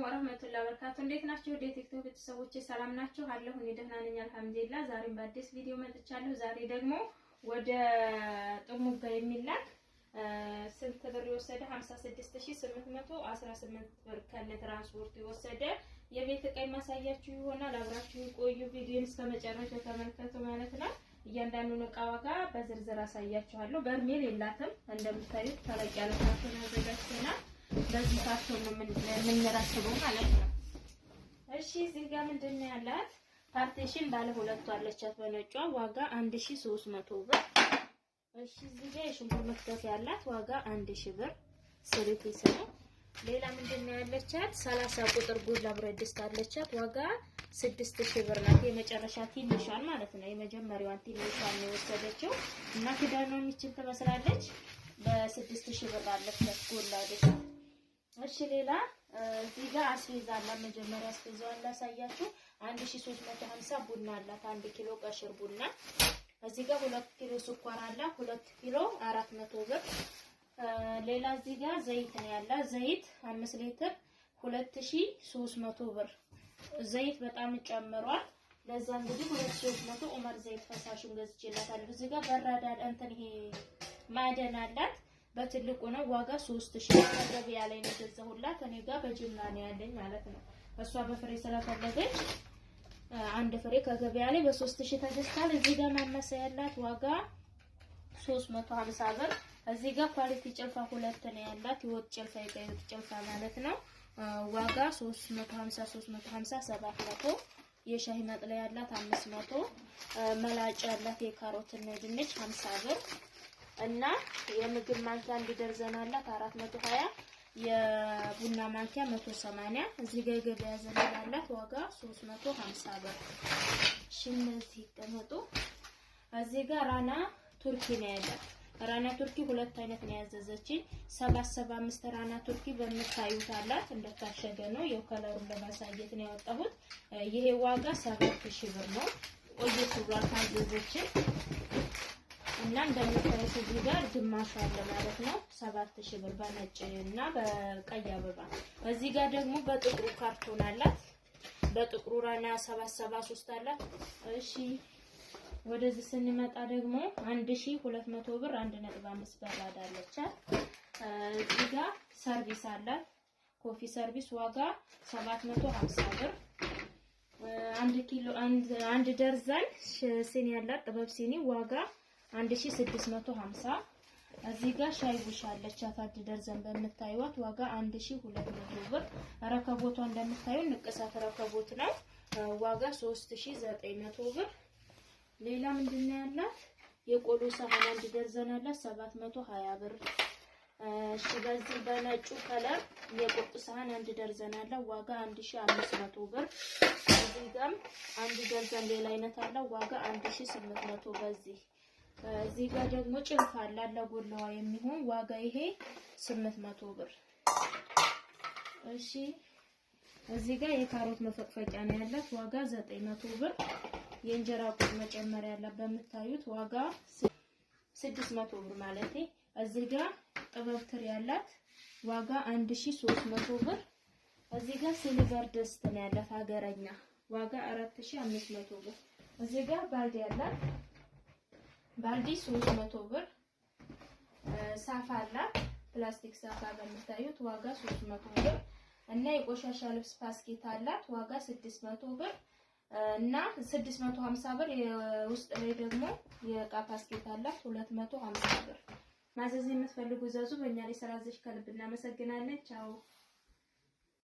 ወራህመቱላሂ ወበረካቱ። እንዴት ናችሁ? ወደ ቲክቶክ ቤተሰቦቼ ሰላም ናችሁ? አለሁ እኔ ደህና ነኝ አልሐምዱሊላህ። ዛሬም በአዲስ ቪዲዮ መጥቻለሁ። ዛሬ ደግሞ ወደ ጥሙጋ የሚላክ ስንት ብር የወሰደ 56818 ብር ከነ ትራንስፖርት የወሰደ የቤት ዕቃ ማሳያችሁ ይሆናል። አብራችሁ ቆዩ፣ ቪዲዮን እስከመጨረሻው ተመልከቱ ማለት ነው። እያንዳንዱን ዕቃ ዋጋ በዝርዝር አሳያችኋለሁ። በርሜል የላትም እንደምታዩት ተለቅ ያለ ካርቶን አዘጋጅተናል። በዚህ ካርቶን ነው የምንረክበው ማለት ነው። እሺ እዚህ ጋር ምንድነው ያላት ፓርቲሽን ባለ ሁለቱ አለቻት በነጯ ዋጋ 1300 ብር። እሺ እዚህ ጋር የሽንኩርት መክተፊያ ያላት ዋጋ 1000 ብር ስሪት ነው። ሌላ ምንድነው ያለቻት 30 ቁጥር ጉላ ብረት ድስት አለቻት ዋጋ 6000 ብር ናት። የመጨረሻ ትንሿን ማለት ነው። የመጀመሪያዋን ትንሿን ነው የወሰደችው እና ክዳኗን ይችል ትመስላለች። በ6000 ብር አለቻት ጉላ ድስት። እሺ ሌላ እዚህ ጋር አስቤዛ አለ። መጀመሪያ አስቤዛውን ላሳያችሁ። 1350 ቡና አላት 1 ኪሎ ቀሽር ቡና። እዚህ ጋር 2 ኪሎ ስኳር አለ 2 ኪሎ 400 ብር። ሌላ እዚህ ጋር ዘይት ነው ያለ። ዘይት 5 ሊትር 2300 ብር። ዘይት በጣም ጨምሯል። ለዛ እንግዲህ 2300 ኡመር ዘይት ፈሳሹን ገዝቼላታለሁ። እዚህ ጋር በራዳ እንትን ይሄ ማዕደን አላት በትልቁ ነው ዋጋ 3000 ከገበያ ላይ ነው ገዛሁላት። እኔ ጋር በጅምላ ነው ያለኝ ማለት ነው። እሷ በፍሬ ስለፈለገች አንድ ፍሬ ከገበያ ላይ በ3000 ተገዝታል። እዚህ ጋር ማማሰያ ያላት ዋጋ 350 ብር። እዚህ ጋር ኳሊቲ ጭልፋ ሁለት ነው ያላት የወጥ ጭልፋ የቀይጥ ጭልፋ ማለት ነው ዋጋ 350 700። የሻይ መጥለያ ያላት 500። መላጫ ያላት የካሮት እና ድንች 50 ብር እና የምግብ ማንኪያ አንድ ደርዘን አላት 420። የቡና ማንኪያ 180። እዚህ ጋር የገበያ ዘመን ያላት ዋጋ 350 ብር። እነዚህ ይቀመጡ። እዚህ ጋር ራና ቱርኪ ነው ያላት። ራና ቱርኪ ሁለት አይነት ነው ያዘዘችኝ። 775 ራና ቱርኪ በምታዩት አላት እንደታሸገ ነው። የከለሩን ለማሳየት ነው ያወጣሁት። ይሄ ዋጋ 7000 ብር ነው። ቆየት ብሏል ካዘዘችኝ እና እንደምታዩት እዚህ ጋር ግማሽ አለ ማለት ነው 7000 ብር በነጭ እና በቀይ አበባ። እዚህ ጋር ደግሞ በጥቁሩ ካርቶን አላት። በጥቁሩ ራና 773 አላት። እሺ ወደዚህ ስንመጣ ደግሞ 1200 ብር 1.5 በራዳ አለቻት። እዚህ ጋር ሰርቪስ አላት ኮፊ ሰርቪስ ዋጋ 750 ብር። 1 ኪሎ 1 ደርዘን ሲኒ ያላት ጥበብ ሲኒ ዋጋ 1650። እዚህ ጋር ሻይ ቡሽ አለቻት 1 ደርዘን በምታዩት ዋጋ 1200 ብር። ረከቦቷ እንደምታዩ ንቅሳት ረከቦት ነው ዋጋ 3900 ብር። ሌላ ምንድነው ያላት የቆሎ ሳህን 1 ደርዘን አላት 720 ብር። እሺ በዚህ በነጩ ከለር የቁርጥ ሳህን 1 ደርዘን አለ ዋጋ 1500 ብር። እዚህ ጋርም 1 ደርዘን ሌላ አይነት አለ ዋጋ 1800 በዚህ። እዚህ ጋር ደግሞ ጭልፋ አለ ለጎላዋ የሚሆን ዋጋ ይሄ 800 ብር። እሺ እዚህ ጋር የካሮት መፈቅፈቂያ ነው ያላት ዋጋ 900 ብር። የእንጀራ ቁጥ መጨመሪያ ያላት በምታዩት ዋጋ 600 ብር ማለት። እዚህ ጋር ጥበብ ትሪ ያላት ዋጋ 1300 ብር። እዚህ ጋር ሲልቨር ድስት ነው ያላት ሀገረኛ ዋጋ 4500 ብር። እዚህ ጋር ባልዲ ያላት ባልዲ 300 ብር። ሳፋ አላት ፕላስቲክ ሳፋ በምታዩት ዋጋ 300 ብር እና የቆሻሻ ልብስ ፓስኬት አላት ዋጋ 600 ብር እና 650 ብር። የውስጥ ላይ ደግሞ የእቃ ፓስኬት አላት 250 ብር። ማዘዝ የምትፈልጉ ዘዙ። በእኛ ላይ ስራዘሽ ከልብ እናመሰግናለን። ቻው